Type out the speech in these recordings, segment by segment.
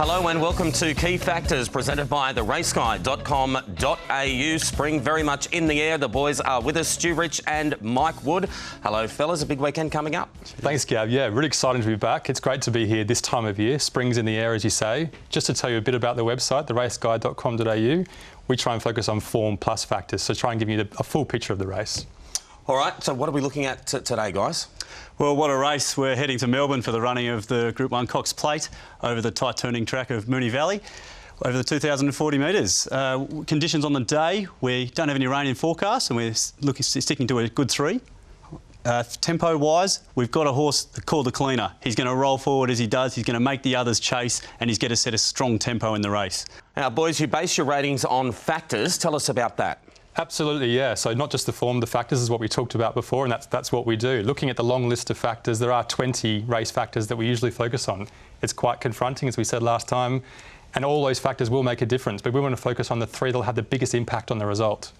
Hello and welcome to Key Factors, presented by theraceguide.com.au. Spring very much in the air. The boys are with us, Stu Rich and Mike Wood. Hello, fellas. A big weekend coming up. Thanks, Gav. Yeah, really exciting to be back. It's great to be here this time of year. Spring's in the air, as you say. Just to tell you a bit about the website, theraceguide.com.au, we try and focus on form plus factors, so try and give you a full picture of the race. All right, so what are we looking at today, guys? Well, what a race. We're heading to Melbourne for the running of the Group 1 Cox Plate over the tight turning track of Moonee Valley, over the 2,040 metres. Conditions on the day, we don't have any rain in forecast and we're sticking to a good 3. Tempo-wise, we've got a horse called the Cleaner. He's going to roll forward as he does, he's going to make the others chase and he's going to set a strong tempo in the race. Now, boys, you base your ratings on factors. Tell us about that. Absolutely, yeah. So not just the form, the factors is what we talked about before, and that's what we do. Looking at the long list of factors, there are 20 race factors that we usually focus on. It's quite confronting, as we said last time, and all those factors will make a difference, but we want to focus on the 3 that will have the biggest impact on the result.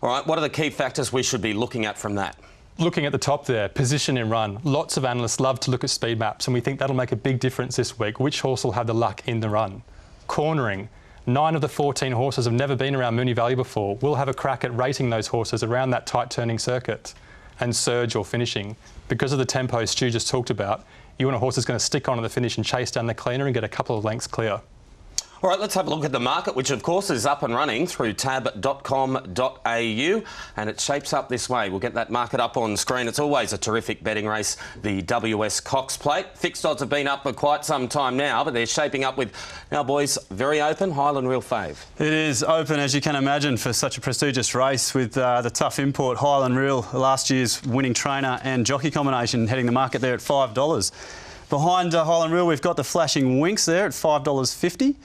All right, what are the key factors we should be looking at from that? Looking at the top there, position in run. Lots of analysts love to look at speed maps, and we think that'll make a big difference this week. Which horse will have the luck in the run? Cornering. 9 of the 14 horses have never been around Moonee Valley before. We'll have a crack at rating those horses around that tight turning circuit and surge or finishing. Because of the tempo Stu just talked about, you want a horse that's going to stick on at the finish and chase down the Cleaner and get a couple of lengths clear. All right, let's have a look at the market, which of course is up and running through tab.com.au, and it shapes up this way. We'll get that market up on screen. It's always a terrific betting race, the WS Cox Plate. Fixed odds have been up for quite some time now, but they're shaping up with, now boys, very open, Highland Reel fave. It is open, as you can imagine, for such a prestigious race with the tough import Highland Reel, last year's winning trainer and jockey combination, heading the market there at $5. Behind Highland Reel, we've got the Flashing Winks there at $5.50.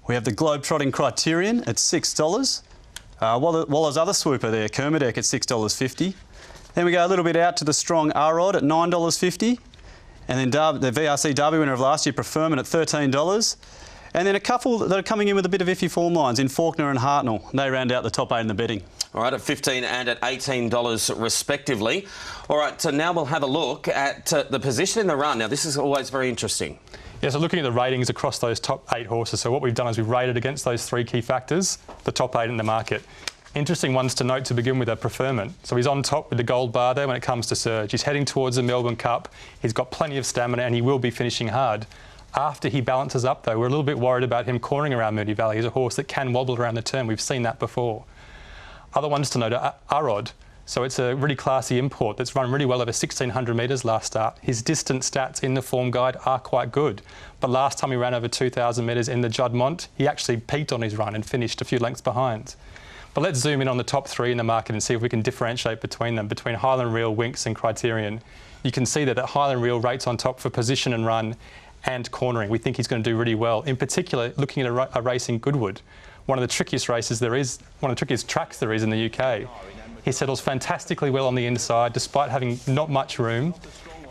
We have the Globe-Trotting Criterion at $6. Waller's other swooper there, Kermadec, at $6.50. Then we go a little bit out to the Strong R-Rod at $9.50. And then the VRC Derby winner of last year, Preferment, at $13. And then a couple that are coming in with a bit of iffy form lines in Faulkner and Hartnell. They round out the top 8 in the betting. All right, at $15 and at $18 respectively. All right, so now we'll have a look at the position in the run. Now, this is always very interesting. Yeah, so looking at the ratings across those top 8 horses, so what we've done is we've rated against those 3 key factors, the top 8 in the market. Interesting ones to note to begin with are Preferment. So he's on top with the gold bar there when it comes to surge. He's heading towards the Melbourne Cup. He's got plenty of stamina and he will be finishing hard. After he balances up, though, we're a little bit worried about him cornering around Moonee Valley. He's a horse that can wobble around the turn. We've seen that before. Other ones to note are R-Rod. So it's a really classy import that's run really well over 1,600 metres last start. His distance stats in the form guide are quite good. But last time he ran over 2,000 metres in the Juddmonte, he actually peaked on his run and finished a few lengths behind. But let's zoom in on the top 3 in the market and see if we can differentiate between them, between Highland Reel, Winks and Criterion. You can see that Highland Reel rates on top for position and run and cornering. We think he's going to do really well. In particular, looking at a race in Goodwood, one of the trickiest races there is, one of the trickiest tracks there is in the UK. He settles fantastically well on the inside, despite having not much room.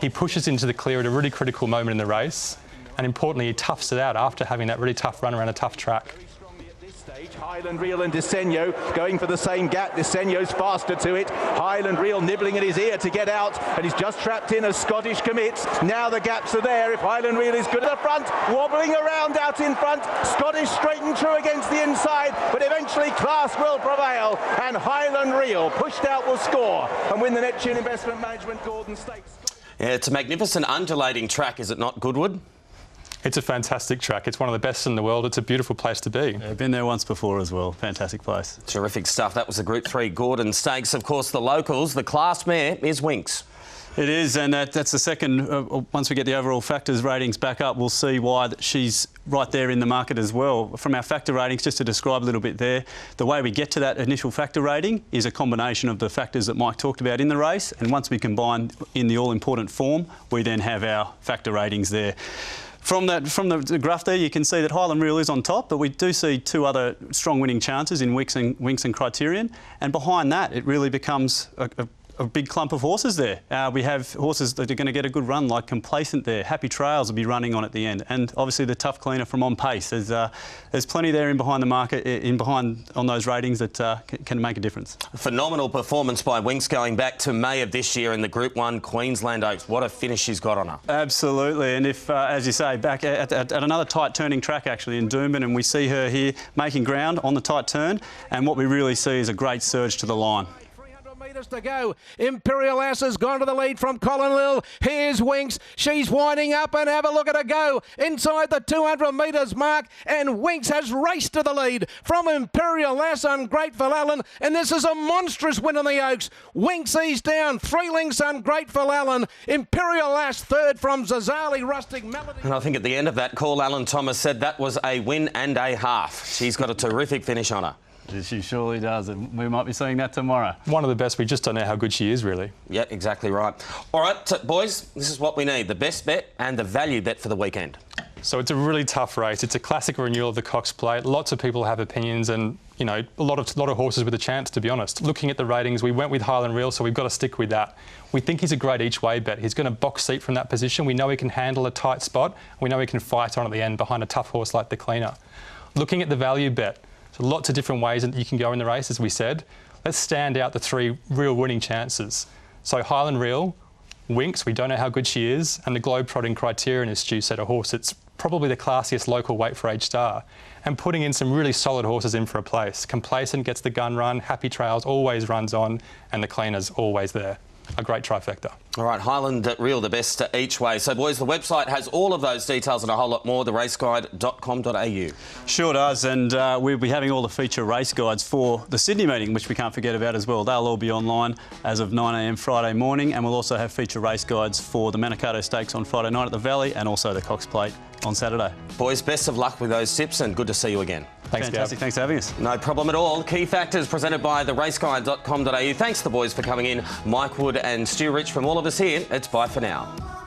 He pushes into the clear at a really critical moment in the race, and importantly, he toughs it out after having that really tough run around a tough track. Highland Reel and Disenyo going for the same gap. Disenyo's faster to it. Highland Reel nibbling at his ear to get out, and he's just trapped in as Scottish commits. Now the gaps are there. If Highland Reel is good at the front, wobbling around out in front. Scottish straight and true against the inside, but eventually class will prevail, and Highland Reel pushed out will score and win the Neptune Investment Management Gordon Stakes. Yeah, it's a magnificent undulating track, is it not, Goodwood? It's a fantastic track. It's one of the best in the world. It's a beautiful place to be. Yeah, been there once before as well. Fantastic place. Terrific stuff. That was the Group 3 Gordon Stakes. Of course, the locals, the class mare is Winks. It is, and that's the second. Once we get the overall factors ratings back up, we'll see why she's right there in the market as well. From our factor ratings, just to describe a little bit there, the way we get to that initial factor rating is a combination of the factors that Mike talked about in the race, and once we combine in the all-important form, we then have our factor ratings there. From the graph there, you can see that Highland Reel is on top, but we do see 2 other strong winning chances in Winks and Criterion. And behind that, it really becomes a a big clump of horses there. We have horses that are going to get a good run, like Complacent there. Happy Trails will be running on at the end, and obviously the Tough Cleaner from On Pace. There's plenty there in behind the market, on those ratings that can make a difference. Phenomenal performance by Winx going back to May of this year in the Group 1 Queensland Oaks. What a finish she's got on her. Absolutely, and if, as you say, back at another tight turning track actually in Doomben, and we see her here making ground on the tight turn, and what we really see is a great surge to the line. Metres to go. Imperial Ass has gone to the lead from Colin Lill. Here's Winx. She's winding up, and have a look at her go inside the 200 metres mark, and Winx has raced to the lead from Imperial Ass, Ungrateful Alan, and this is a monstrous win in the Oaks. Winx eased down, 3 lengths Ungrateful Alan, Imperial Ass third from Zazali Rustic Melody. And I think at the end of that call, Alan Thomas said that was a win and a half. She's got a terrific finish on her. She surely does, and we might be seeing that tomorrow. One of the best. We just don't know how good she is, really. Yeah, exactly right. All right, boys, this is what we need. The best bet and the value bet for the weekend. So it's a really tough race. It's a classic renewal of the Cox Plate. Lots of people have opinions and, you know, a lot of horses with a chance, to be honest. Looking at the ratings, we went with Highland Real, so we've got to stick with that. We think he's a great each-way bet. He's going to box seat from that position. We know he can handle a tight spot. We know he can fight on at the end behind a tough horse like the Cleaner. Looking at the value bet, so lots of different ways that you can go in the race, as we said. Let's stand out the 3 real winning chances. So Highland Real, Winx, we don't know how good she is, and the Globetrotting Criterion, as Stu said, a horse that's probably the classiest local weight for age star, and putting in some really solid horses in for a place. Complacent gets the gun run, Happy Trails always runs on, and the Cleaner's always there. A great trifecta. All right, Highland Real, the best each way. So, boys, the website has all of those details and a whole lot more, theraceguide.com.au. Sure does, and we'll be having all the feature race guides for the Sydney meeting, which we can't forget about as well. They'll all be online as of 9 a.m. Friday morning, and we'll also have feature race guides for the Manikato Stakes on Friday night at the Valley, and also the Cox Plate on Saturday. Boys, best of luck with those tips, and good to see you again. Thanks, Fantastic. Gav. Thanks for having us. No problem at all. Key Factors presented by theraceguide.com.au. Thanks to the boys for coming in. Mike Wood and Stu Rich from all of us here. It's bye for now.